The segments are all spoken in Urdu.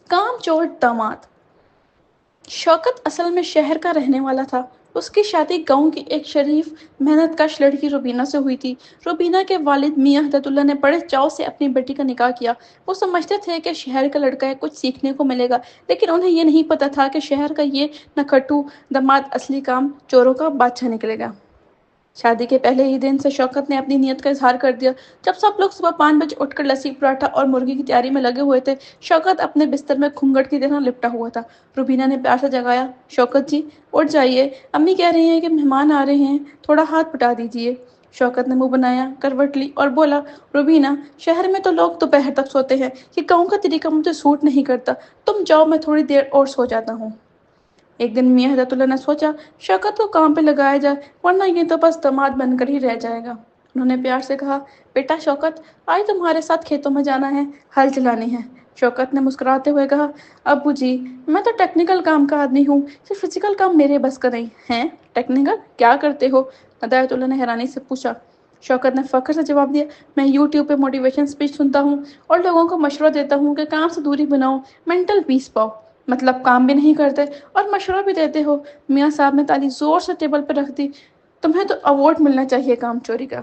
کام چور داماد۔ شوکت اصل میں شہر کا رہنے والا تھا۔ اس کی شادی گاؤں کی ایک شریف محنت کش لڑکی روبینہ سے ہوئی تھی۔ روبینہ کے والد میاں ہدایت اللہ نے بڑے چاؤ سے اپنی بیٹی کا نکاح کیا۔ وہ سمجھتے تھے کہ شہر کا لڑکا ہے، کچھ سیکھنے کو ملے گا، لیکن انہیں یہ نہیں پتا تھا کہ شہر کا یہ نکھٹو داماد اصلی کام چوروں کا بادشاہ نکلے گا۔ شادی کے پہلے ہی دن سے شوکت نے اپنی نیت کا اظہار کر دیا۔ جب سب لوگ صبح 5 بجے اٹھ کر لسی پراٹھا اور مرغی کی تیاری میں لگے ہوئے تھے، شوکت اپنے بستر میں گھونگھٹ کی طرح لپٹا ہوا تھا۔ روبینہ نے پیار سے جگایا، "شوکت جی، اٹھ جائیے، امی کہہ رہی ہیں کہ مہمان آ رہے ہیں، تھوڑا ہاتھ بٹا دیجیے۔" شوکت نے منہ بنایا، کروٹ لی اور بولا، "روبینہ، شہر میں تو لوگ دوپہر تک سوتے ہیں، یہ گاؤں کا طریقہ مجھے سوٹ نہیں کرتا، تم جاؤ، میں تھوڑی دیر اور سو جاتا ہوں۔" ایک دن میاں ہدایت اللہ نے سوچا، شوکت کو کام پہ لگایا جائے، ورنہ یہ تو بس داماد بن کر ہی رہ جائے گا۔ انہوں نے پیار سے کہا، "بیٹا شوکت، آج تمہارے ساتھ کھیتوں میں جانا ہے، ہل چلانے ہیں۔" شوکت نے مسکراتے ہوئے کہا، "ابو جی، میں تو ٹیکنیکل کام کا آدمی ہوں، صرف فزیکل کام میرے بس کا نہیں ہے۔" "ٹیکنیکل؟ کیا کرتے ہو؟" ہدایت اللہ نے حیرانی سے پوچھا۔ شوکت نے فخر سے جواب دیا، "میں یوٹیوب پہ موٹیویشن اسپیچ سنتا ہوں اور لوگوں کو مشورہ دیتا ہوں کہ کام سے دوری بناؤ، مینٹل پیس پاؤ۔" "مطلب کام بھی نہیں کرتے اور مشورہ بھی دیتے ہو؟" میاں صاحب نے تالی زور سے ٹیبل پر رکھ دی، "تمہیں تو ایوارڈ ملنا چاہیے کام چوری کا۔"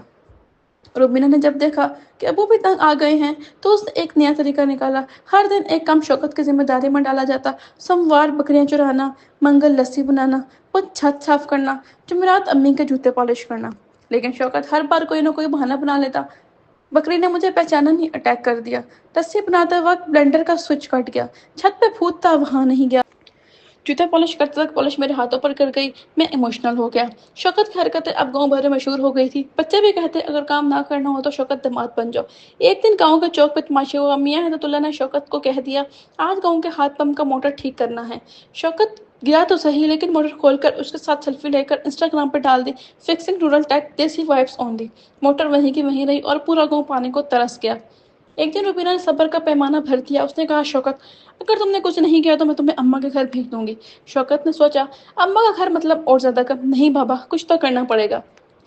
روبینہ نے جب دیکھا کہ ابو بھی تنگ آ گئے ہیں تو اس نے ایک نیا طریقہ نکالا۔ ہر دن ایک کام شوکت کی ذمہ داری میں ڈالا جاتا۔ سوموار بکریاں چرانا، منگل لسی بنانا، بدھ چھت صاف کرنا، جمعرات امی کے جوتے پالش کرنا۔ لیکن شوکت ہر بار کوئی نہ کوئی بہانہ بنا لیتا۔ "بکری نے مجھے پہچانا نہیں، اٹیک کر دیا۔ لسی بناتے وقت بلینڈر کا سوئچ کٹ گیا۔ چھت پہ بھوت تھا، وہاں نہیں گیا۔ جوتے پالش کرتے وقت پالش میرے ہاتھوں پر گر گئی، میں ایموشنل ہو گیا۔" شوکت کی حرکتیں اب گاؤں بھر میں مشہور ہو گئی تھی۔ بچے بھی کہتے، اگر کام نہ کرنا ہو تو شوکت داماد بن جاؤ۔ ایک دن گاؤں کے چوک پہ تماشا ہوا۔ میاں ہدایت اللہ نے شوکت کو کہہ دیا، "آج گاؤں کے ہاتھ پمپ کا موٹر ٹھیک کرنا ہے۔" شوکت گیا تو صحیح، لیکن موٹر کھول کر اس کے ساتھ سیلفی لے کر انسٹاگرام پہ ڈال دی، "فکسنگ رورل ٹیک، دیسی وائبس اونلی۔" موٹر وہیں کی وہیں رہی اور پورا گاؤں پانی کو ترس گیا۔ ایک دن روبینہ نے صبر کا پیمانہ بھر دیا۔ اس نے کہا، "شوکت، اگر تم نے کچھ نہیں کیا تو میں تمہیں اماں کے گھر بھیج دوں گی۔" شوکت نے سوچا، اماں کا گھر مطلب اور زیادہ کم نہیں بابا، کچھ تو کرنا پڑے گا۔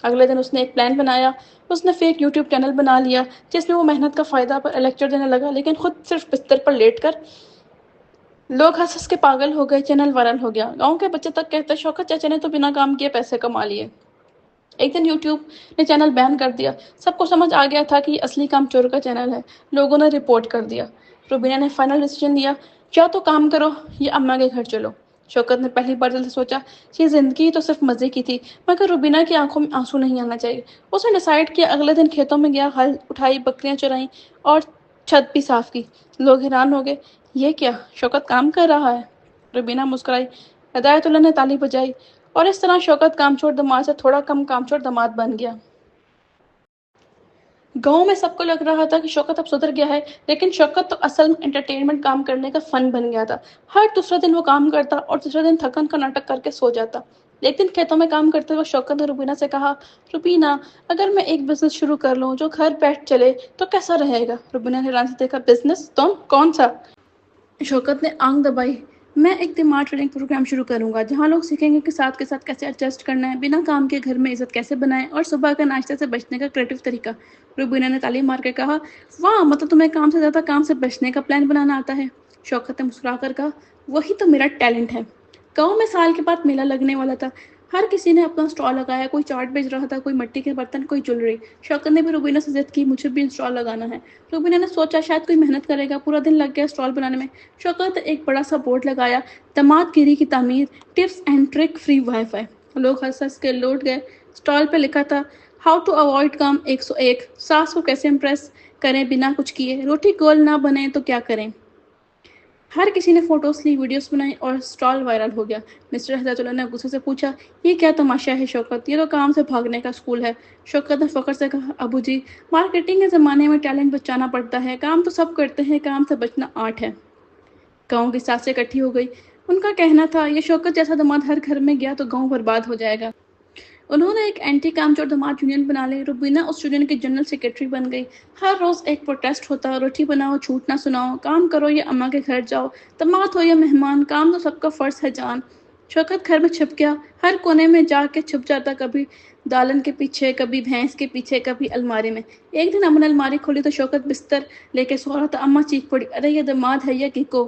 اگلے دن اس نے ایک پلان بنایا۔ اس نے فیک یوٹیوب چینل بنا لیا جس میں وہ محنت کا فائدہ پر لیکچر دینے لگا، لیکن خود صرف بستر پر لیٹ کر۔ لوگ ہنس ہنس کے پاگل ہو گئے، چینل وائرل ہو گیا۔ گاؤں کے بچے تک کہتے، شوکت چاچا نے تو بنا کام کیے پیسے کما لیے۔ ایک دن یوٹیوب نے چینل بین کر دیا۔ سب کو سمجھ آ گیا تھا کہ یہ اصلی کام چور کا چینل ہے۔ لوگوں نے رپورٹ کر دیا۔ روبینہ نے فائنل ڈیسیژن لیا، یا تو کام کرو یا اماں کے گھر چلو۔ شوکت نے پہلی بار دل سے سوچا، یہ زندگی تو صرف مزے کی تھی، مگر روبینہ کی آنکھوں میں آنسو نہیں آنا چاہیے۔ اس نے ڈیسائیڈ کیا، اگلے دن کھیتوں میں گیا، ہل اٹھائی، بکریاں چرائیں اور چھت بھی صاف کی۔ لوگ حیران ہو گئے، یہ کیا، شوکت کام کر رہا ہے؟ روبینہ مسکرائی، ہدایت اللہ نے تالی بجائی، اور اس طرح شوکت کامچور داماد سے تھوڑا کم کامچور داماد بن گیا۔ گاؤں میں سب کو لگ رہا تھا کہ شوکت اب سدھر گیا ہے، لیکن شوکت تو اصل میں انٹرٹینمنٹ کام کرنے کا فن بن گیا تھا۔ ہر دوسرا دن وہ کام کرتا اور تیسرے دن تھکن کا ناٹک کر کے سو جاتا۔ ایک دن کھیتوں میں کام کرتے وقت شوکت نے روبینہ سے کہا، "روبینہ، اگر میں ایک بزنس شروع کر لوں جو گھر بیٹھ چلے تو کیسا رہے گا؟" روبینہ نے حیرانی سے دیکھا، "بزنس؟ تم کون سا؟" شوکت نے آنکھ دبائی، "میں ایک دماغ ٹریننگ پروگرام شروع کروں گا جہاں لوگ سیکھیں گے کہ ساتھ کے ساتھ کیسے ایڈجسٹ کرنا ہے، بنا کام کے گھر میں عزت کیسے بنائیں، اور صبح کے ناشتے سے بچنے کا کریٹو طریقہ۔" روبینہ نے تالی مار کے کہا، "واہ، مطلب تمہیں کام سے زیادہ کام سے بچنے کا پلان بنانا آتا ہے۔" شوکت نے مسکرا کر کہا، "وہی تو میرا ٹیلنٹ ہے۔" گاؤں میں سال کے بعد میلہ لگنے والا تھا۔ ہر کسی نے اپنا اسٹال لگایا، کوئی چاٹ بیچ رہا تھا، کوئی مٹی کے برتن، کوئی جویلری۔ شوکت نے بھی روبینہ سے ضد کی، "مجھے بھی اسٹال لگانا ہے۔" روبینہ نے سوچا، شاید کوئی محنت کرے گا۔ پورا دن لگ گیا اسٹال بنانے میں۔ شوکت نے ایک بڑا سا بورڈ لگایا، "داماد گیری کی تعمیر، tips and trick, free WiFi." لوگ ہنس ہنس کے لوٹ گئے۔ اسٹال پہ لکھا تھا، "ہاؤ ٹو اوائڈ کام 101، ساس کو کیسے امپریس کریں بنا کچھ کیے، روٹی گول نہ بنے تو کیا کریں۔" ہر کسی نے فوٹوز لی، ویڈیوز بنائی اور اسٹال وائرل ہو گیا۔ مسٹر ہدایت اللہ نے غصے سے پوچھا، "یہ کیا تماشا ہے شوکت، یہ تو کام سے بھاگنے کا اسکول ہے۔" شوکت نے فخر سے کہا، "ابو جی، مارکیٹنگ کے زمانے میں ٹیلنٹ بچانا پڑتا ہے، کام تو سب کرتے ہیں، کام سے بچنا آرٹ ہے۔" گاؤں کی ساسیں اکٹھی ہو گئی۔ ان کا کہنا تھا، یہ شوکت جیسا داماد ہر گھر میں گیا تو گاؤں برباد ہو جائے گا۔ انہوں نے ایک اینٹی کامچور داماد یونین بنا لی۔ روبینہ اس یونین کی جنرل سیکرٹری بن گئی۔ ہر روز ایک پروٹیسٹ ہوتا، روٹی بناؤ، جھوٹ نہ سناؤ، کام کرو یا اماں کے گھر جاؤ، داماد ہو یا مہمان، کام تو سب کا فرض ہے جان۔ شوکت گھر میں چھپ گیا، ہر کونے میں جا کے چھپ جاتا، کبھی دالن کے پیچھے، کبھی بھینس کے پیچھے، کبھی الماری میں۔ ایک دن اماں نے الماری کھولی تو شوکت بستر لے کے سو رہا تھا۔ اماں چیخ پڑی، "ارے یہ داماد ہے یا گیکو!"